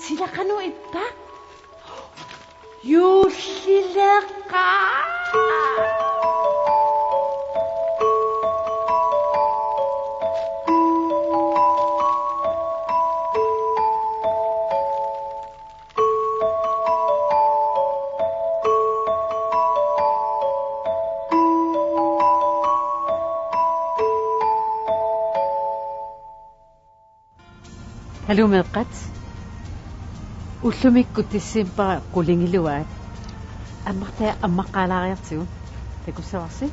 Silakano itta? Yusilaka! Hallo med ret. Ullumikku tissimpara qulingiluat. Ammartaa ammaqqaalaariartigu. Takussavarsi.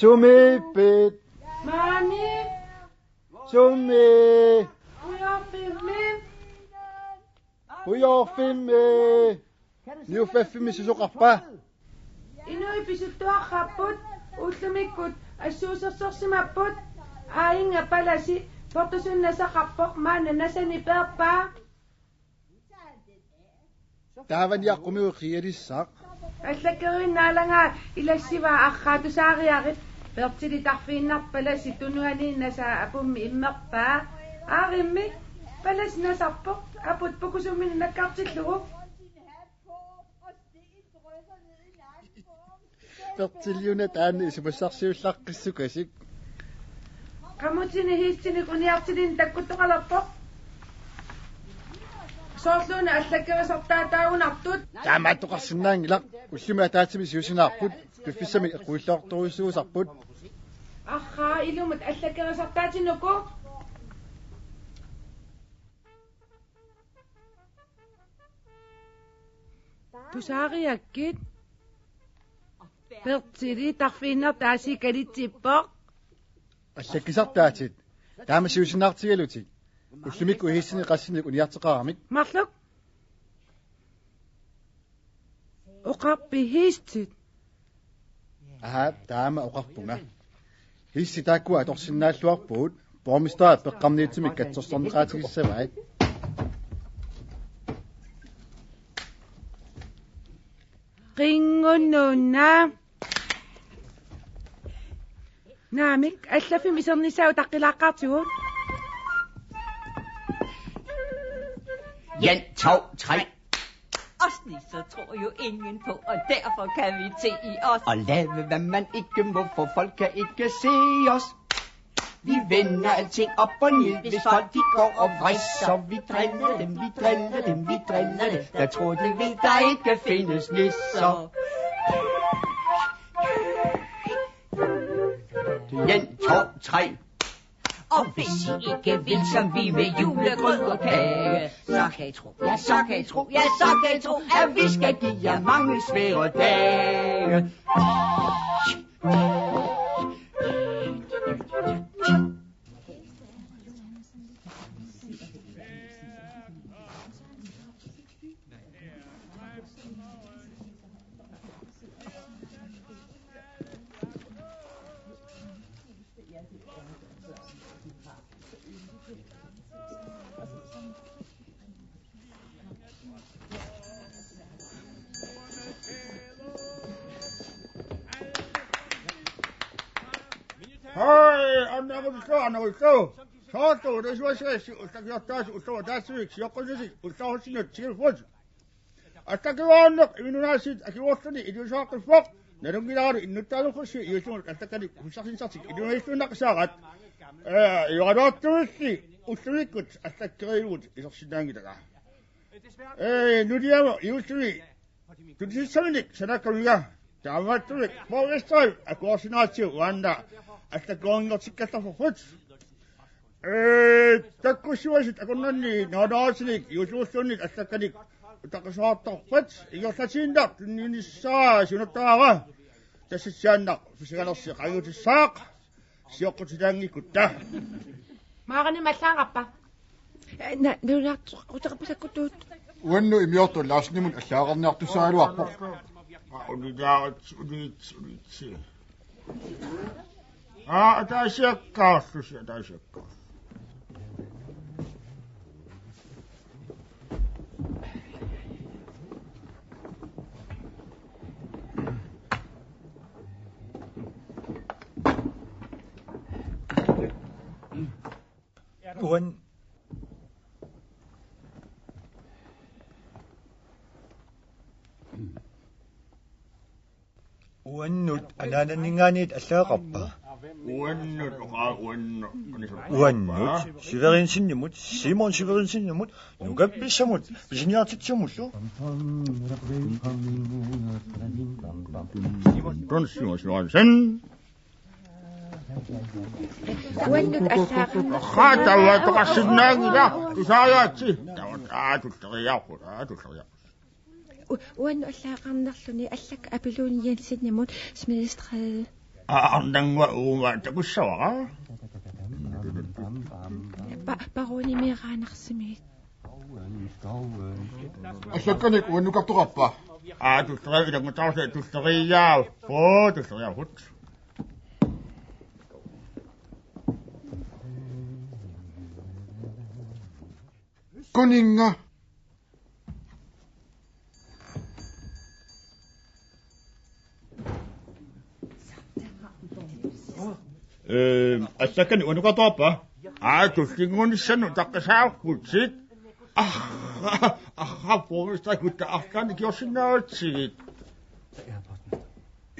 Summe bed. Mami, Summe. uya fimme. Niu feffi sisuqarpa. Inui pisuttuarrapput, ullumikut, assuusersorsimapput, aayinga palasi, portusunnasaqarpoq maana nasani peerpaa. Tavan yaqumiu qiirissaq. Allakerinnaalagaa ilassivaa arraatusaariarit pertili tarfiinnarpalasi tunuaniinnasa apummi immerpaa aarimmi palas nasarpoq aput pukusummin nakkartillugu Pertiliuna taanni isimussarsiullaqqissukasik. qamutini hiissini quniartilin takkuttoqalarpoq soorluuna allakkerisartaataagunartut Taamaattoqarsinnaangilaq ullumi ataatimi siusinaarput piffissami iquullaortoruissuusarput. arraa ilumut allakkerisartaatinuku tusaariakkit pertili tarfiinnertaasi kalitsiippoq Allakisartaatit taama siusinaartigalutik ullumikku hiissini qassinik uniarteqaramik. Marluk. Oqarpi hiistit. Aha taama oqarpunga. Hissi taakkua atorsinnaalluarpuut pormistaa peqqarniitsimik katsorsorneqaatigissavai. Qingunnunna. Naamik allafim isernisau taqqilaaqaartiguut. 1, 2, 3. Os nisser tror jo ingen på, og derfor kan vi se i os. Og lave hvad man ikke må, for folk kan ikke se os. Vi vender alting op og ned, hvis folk de går og vrisser. Vi driller dem, vi driller dem, vi driller dem. Der tror de ved, der ikke findes nisser. 1, 2, 3. Og hvis I ikke vil, som vi med julegrød og kage, så kan I tro, ja, så kan I tro, ja, så kan I tro, at vi skal give jer mange svære dage. Saatu risvasesi ustakiottas ustovatasiksi jokoisesti ustahosinut silfus. Astakivannak minunasit akiwostani idusaqifaq narungilaru innuttalufusi yusun astakani kusakinsati iduistunnaqsaqat yoradottusi ustulikut astakkiriut isorsinangitaqa. Nudiamo yusturi tudisisaminik sanakaluga tamatturik forestral akuorsinaatio wanda astakongortikkastafufuts. Takkusuasit akunanni nadaasinik yusuussuniik astakanik taqasaartarpat igorlatindaq tunninissaa sunuttaaga tassissiannaq fisigalersi qagutissaaq sioqqutilaangikutta Maaqani маллаангапpa. Nunaartu utaqapasakkutuut. uannu imiortu laasnimun allaaqarniartusaaluarpoq unitsi ataasiakkaarlusi ataasiakkaar uannut anaananningaaniit allaaqarpa uannut uannut siverinsinnimut Simon siverinsinnimut nukappissamut pisiniartitsumullu Simon Uannut allaaqa. Khatawa toqassinnaangila tusaayaatsi tulleriaqut Uannu allaaqqarnerluni allak apiluuniansinnimut sministrede. arnangwa uuma takussavaqa Baroni meeraanersimit. allakkanik uannukartuqarpa tulleri ilangutaarsa tulleriyaafut kuninga allakkanik uannukartuqarpa tullingunissannu taqqasaarputsit forestrakutta arkaani kiorsinnaatsigit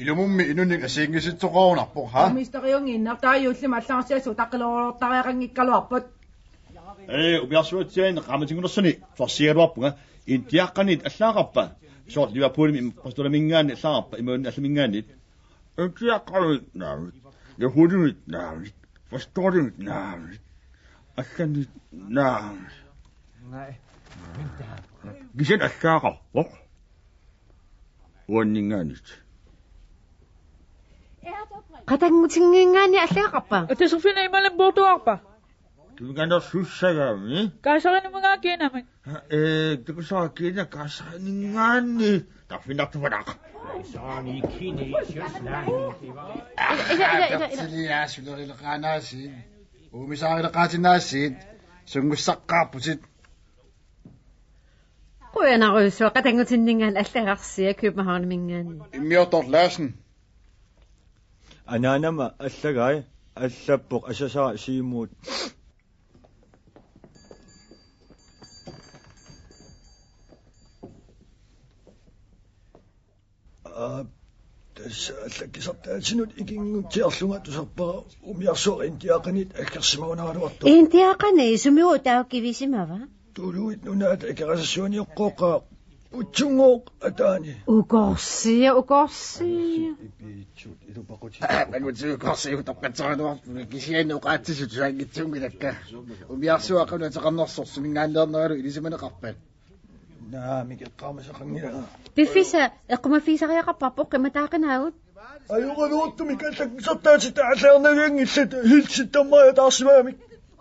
ilumummi inunnik asiingisitsoqorunarpoq ha Ministeriunginner taajullim аллаарсиасу таққилоорлариақангиккалуарпут. ubiarsuatiain qaamatingunersani forsialuarpunga intiaqqanit allaaqarpa sort liverpoolimi postulamingaani allaaqarpa imuunni allamingaanit intiaqqanit naavit yahudinit naavit forstorinit naavit allanit naavit gisen allaaqarpoq uanningaanit Qatangmutingiingaani allaaqarpa. Utasufina imalan bortuarpa. Kingana sussagami Kaasaqanimungaakkiinamik. tukusaakkiina kaasaningaani tarfinartuvanaq Siliasulerilqaanaasiin uumisaarilaqaatinaasiin sungussaqqaarpusit Quyanarusua qatangmutinningaan allaaqarsia Københavnmingaani. immiortor Larsen anaanama allagaai allappoq asasaa siimuut tässä allakisartaatinut ikinngutiarlunga tusarpara umiarsuorin tiaqanit akkersimaunaraluartu Intiaqani sumiu taukkivisimava. tuluit nunaata ikerasassuaniuqqooqaa utsungoq ataani Ukorsia. ipiitsut ilupaqut manutiukorsiu taqqatsaruarpu kisiannu qaatsisut saangitsungilakka umiarsuaqunataqarnersorsumingaanleernegalu ilisamaneqarpat naamik eqqaamasaqangila Pifisa eqqumafiisariaqarparpoq qimataaqinaawut. ayuqaluortumik allakisartaatit aalleernagangillat hilsittammaa taarsimaamik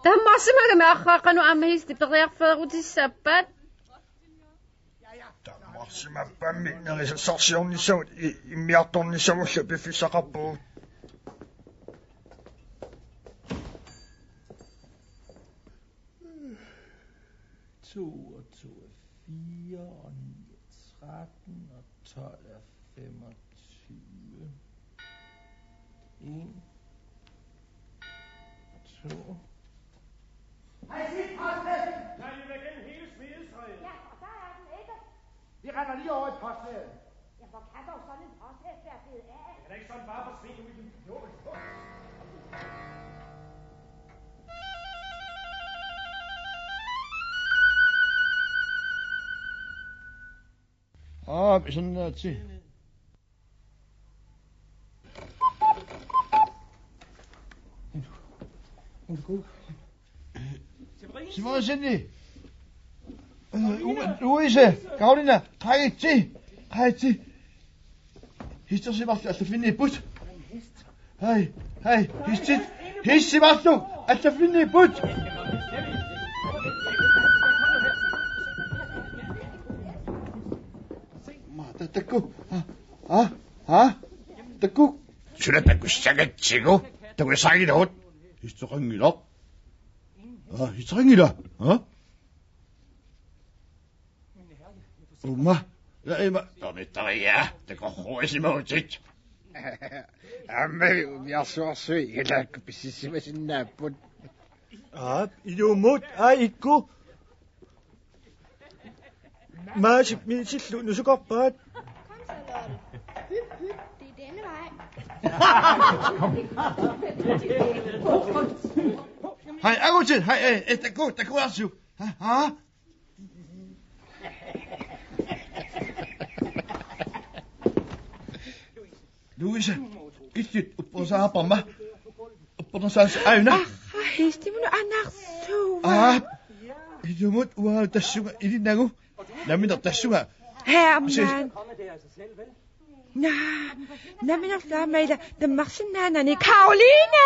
Tammarsimagami arraaqanu amhiisti periarfeerutissappat. tammarsimappammi nerisassarsiornissamut immiartornissamullu piffissaqarpugut To og 2 er 4, og 9 er 13, og 12 er 25. 1, 2. Vi render lige over i postladen. Ja, hvor kan dog sådan en posthæst være blevet af? Det er da ikke sådan bare forsvinde ud i din jord. Sådan der til. Simone Cindy. Louise, Karolina, Heidi. Hister Sebastian, altså finde i but. Hej, hist Sebastian, altså finde i but. Taku. Taku. Taku sagatchigo. Taku sagidot. Historingila. Historingila. Oma. Emma. Ja, det går hurtigt imod dit. Jamen, jeg er så søg. Jeg lader præcis med sin nabo. Idiomot, ikke. March, min til slut, nu så godt bare. Kom så, Lotte. Det er denne vej. Hej, Agustin. Hej, der går altså. Louise, ikke på så på mig. På så øjne. Hej, det må du annars så. Idiomot, uha, der synger i din nago. Lad mig der synger. Herman. Nej, men også der med den marsenanerne. Karoline!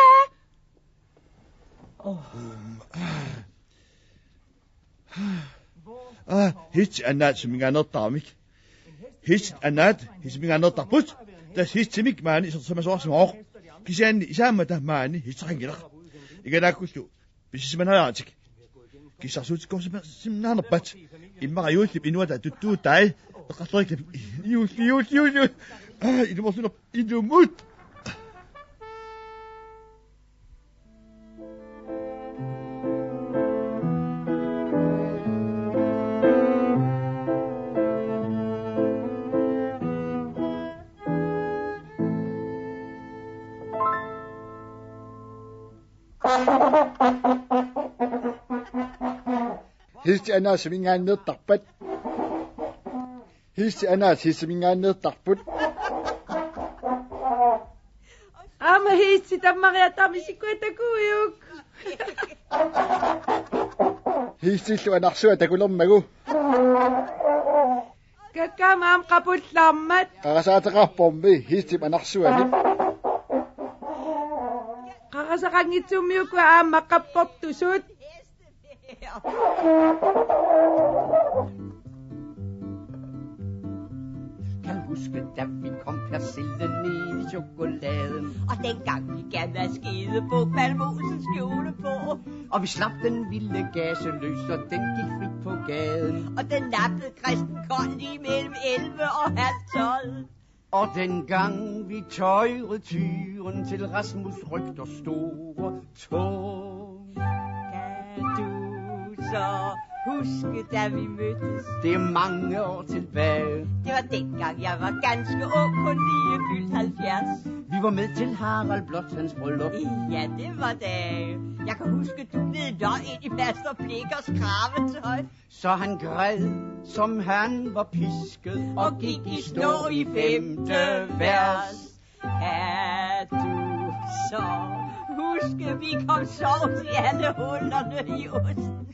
Hiç anlat som ingen annet damik. Hiç anlat, hiç ingen annet dabut. Das hiç timik mani som så som og. Kisen isama da mani hiç hangila. Ikke da kustu. Bis man har antik. Kisa sut ko som nan bat. Imma yutib inwa da tutu dai. Qatrik yut. Det må sådan idiomut. Histi anna semingan ned takpat. Histi anna semingan ned takput. Ama histi Maria tamisikweta kuyuk. Histi lu anak suat aku lommagu. Kakamam kaputlamat. Kakasata ka pombe. Histi anak suat. Kakasakangitsumiyuk ko ama kapoptusut. Kan huske, da vi kom persille ned i chokoladen. Og dengang vi gerne havde skide på Palmosens kjole på. Og vi slap den vilde gase løs, og den gik frit på gaden. Og den nappede Kristen Kold lige mellem 11 og halv 12. Og dengang vi tøjrede tyren til Rasmus Rygters store tog. Kan du så huske, da vi mødtes? Det er mange år tilbage. Det var dengang, jeg var ganske ung, kun lige fyldt 70. Vi var med til Harald Blåtands bryllup. Ja, det var det. Jeg kan huske, du blev løg ind i Pastor Blikkers kravetøj. Så han græd, som han var pisket, og gik i stå i 5. vers. Kan du så huske, vi kom sovs i alle hullerne i osten?